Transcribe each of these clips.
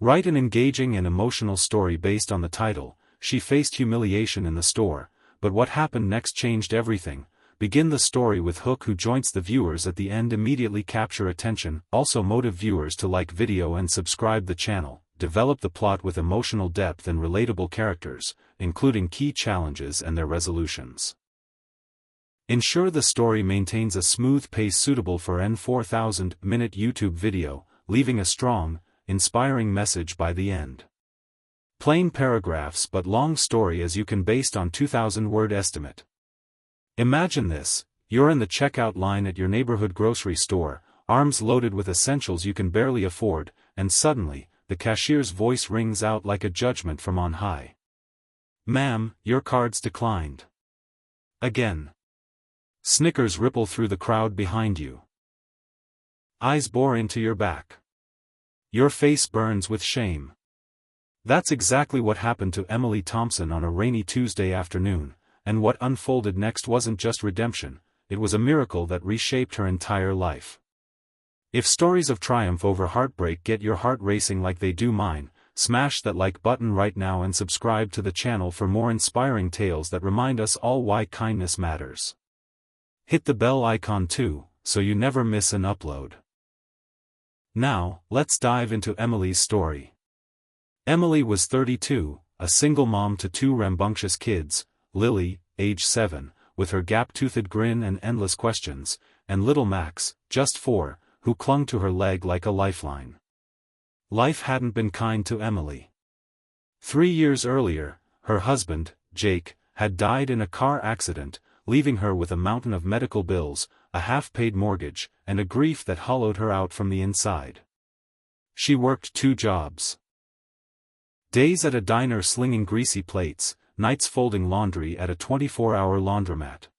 Write an engaging and emotional story based on the title. She faced humiliation in the store, but what happened next changed everything. Begin the story with hook who joins the viewers at the end. Immediately capture attention, also motive viewers to like video and subscribe the channel. Develop the plot with emotional depth and relatable characters, including key challenges and their resolutions. Ensure the story maintains a smooth pace suitable for an 4,000-minute YouTube video, leaving a strong, inspiring message by the end. Plain paragraphs but long story as you can based on 2,000-word estimate. Imagine this: you're in the checkout line at your neighborhood grocery store, arms loaded with essentials you can barely afford, and suddenly, the cashier's voice rings out like a judgment from on high. "Ma'am, your card's declined." Again. Snickers ripple through the crowd behind you. Eyes bore into your back. Your face burns with shame. That's exactly what happened to Emily Thompson on a rainy Tuesday afternoon, and what unfolded next wasn't just redemption, it was a miracle that reshaped her entire life. If stories of triumph over heartbreak get your heart racing like they do mine, smash that like button right now and subscribe to the channel for more inspiring tales that remind us all why kindness matters. Hit the bell icon too, so you never miss an upload. Now, let's dive into Emily's story. Emily was 32, a single mom to two rambunctious kids, Lily, age 7, with her gap-toothed grin and endless questions, and little Max, just 4, who clung to her leg like a lifeline. Life hadn't been kind to Emily. 3 years earlier, her husband, Jake, had died in a car accident, leaving her with a mountain of medical bills, a half-paid mortgage, and a grief that hollowed her out from the inside. She worked 2 jobs. Days at a diner slinging greasy plates, nights folding laundry at a 24-hour laundromat.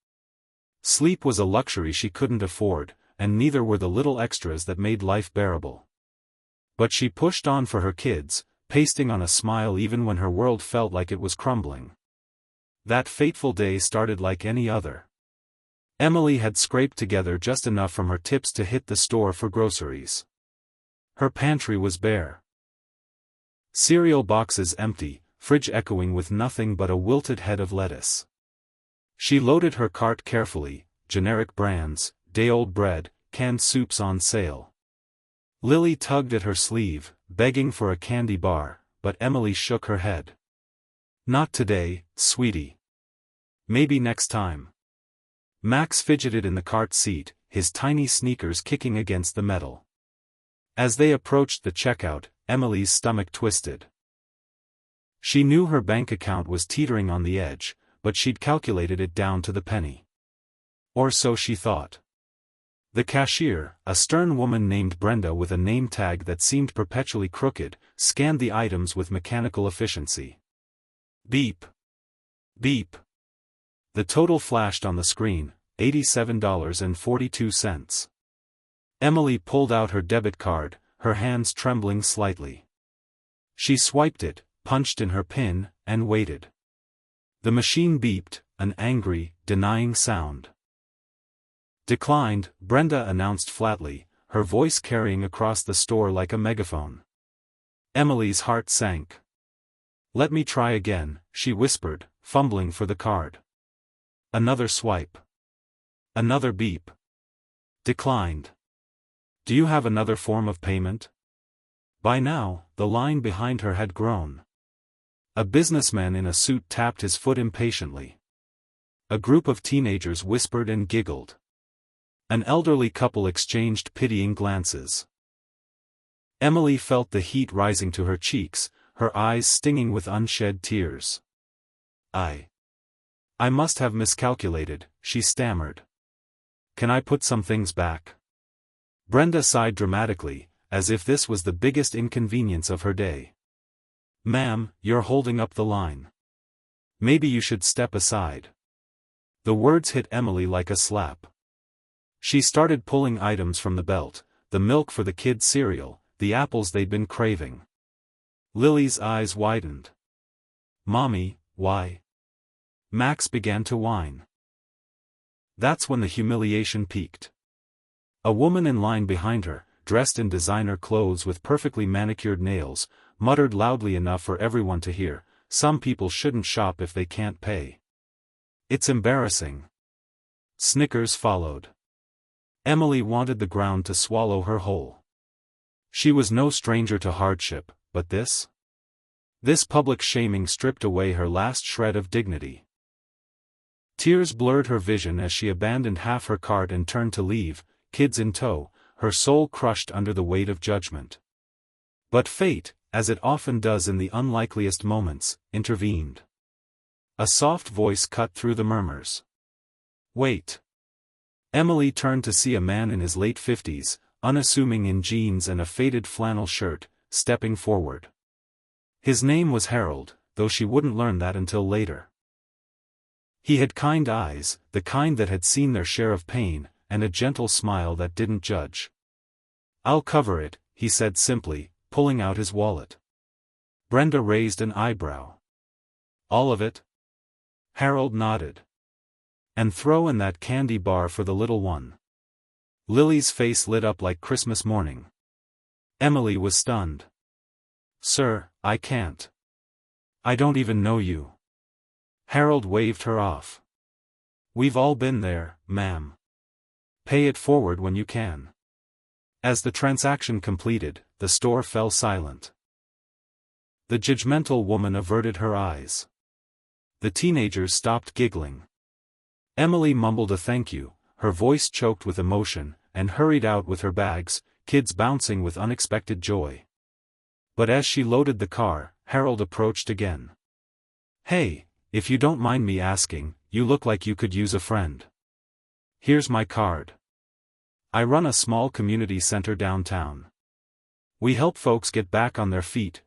Sleep was a luxury she couldn't afford, and neither were the little extras that made life bearable. But she pushed on for her kids, pasting on a smile even when her world felt like it was crumbling. That fateful day started like any other. Emily had scraped together just enough from her tips to hit the store for groceries. Her pantry was bare. Cereal boxes empty, fridge echoing with nothing but a wilted head of lettuce. She loaded her cart carefully, generic brands, day-old bread, canned soups on sale. Lily tugged at her sleeve, begging for a candy bar, but Emily shook her head. "Not today, sweetie. Maybe next time." Max fidgeted in the cart seat, his tiny sneakers kicking against the metal. As they approached the checkout, Emily's stomach twisted. She knew her bank account was teetering on the edge, but she'd calculated it down to the penny. Or so she thought. The cashier, a stern woman named Brenda with a name tag that seemed perpetually crooked, scanned the items with mechanical efficiency. Beep. Beep. The total flashed on the screen, $87.42. Emily pulled out her debit card, her hands trembling slightly. She swiped it, punched in her PIN, and waited. The machine beeped, an angry, denying sound. "Declined," Brenda announced flatly, her voice carrying across the store like a megaphone. Emily's heart sank. "Let me try again," she whispered, fumbling for the card. Another swipe. Another beep. "Declined. Do you have another form of payment?" By now, the line behind her had grown. A businessman in a suit tapped his foot impatiently. A group of teenagers whispered and giggled. An elderly couple exchanged pitying glances. Emily felt the heat rising to her cheeks, her eyes stinging with unshed tears. I must have miscalculated," she stammered. "Can I put some things back?" Brenda sighed dramatically, as if this was the biggest inconvenience of her day. "Ma'am, you're holding up the line. Maybe you should step aside." The words hit Emily like a slap. She started pulling items from the belt, the milk for the kids' cereal, the apples they'd been craving. Lily's eyes widened. "Mommy, why?" Max began to whine. That's when the humiliation peaked. A woman in line behind her, dressed in designer clothes with perfectly manicured nails, muttered loudly enough for everyone to hear, "Some people shouldn't shop if they can't pay. It's embarrassing." Snickers followed. Emily wanted the ground to swallow her whole. She was no stranger to hardship, but this public shaming stripped away her last shred of dignity. Tears blurred her vision as she abandoned half her cart and turned to leave, kids in tow, her soul crushed under the weight of judgment. But fate, as it often does in the unlikeliest moments, intervened. A soft voice cut through the murmurs. "Wait." Emily turned to see a man in his late 50s, unassuming in jeans and a faded flannel shirt, stepping forward. His name was Harold, though she wouldn't learn that until later. He had kind eyes, the kind that had seen their share of pain, and a gentle smile that didn't judge. "I'll cover it," he said simply, pulling out his wallet. Brenda raised an eyebrow. "All of it?" Harold nodded. "And throw in that candy bar for the little one." Lily's face lit up like Christmas morning. Emily was stunned. "Sir, I can't. I don't even know you." Harold waved her off. "We've all been there, ma'am. Pay it forward when you can." As the transaction completed, the store fell silent. The judgmental woman averted her eyes. The teenagers stopped giggling. Emily mumbled a thank you, her voice choked with emotion, and hurried out with her bags, kids bouncing with unexpected joy. But as she loaded the car, Harold approached again. "Hey, if you don't mind me asking, you look like you could use a friend. Here's my card. I run a small community center downtown. We help folks get back on their feet,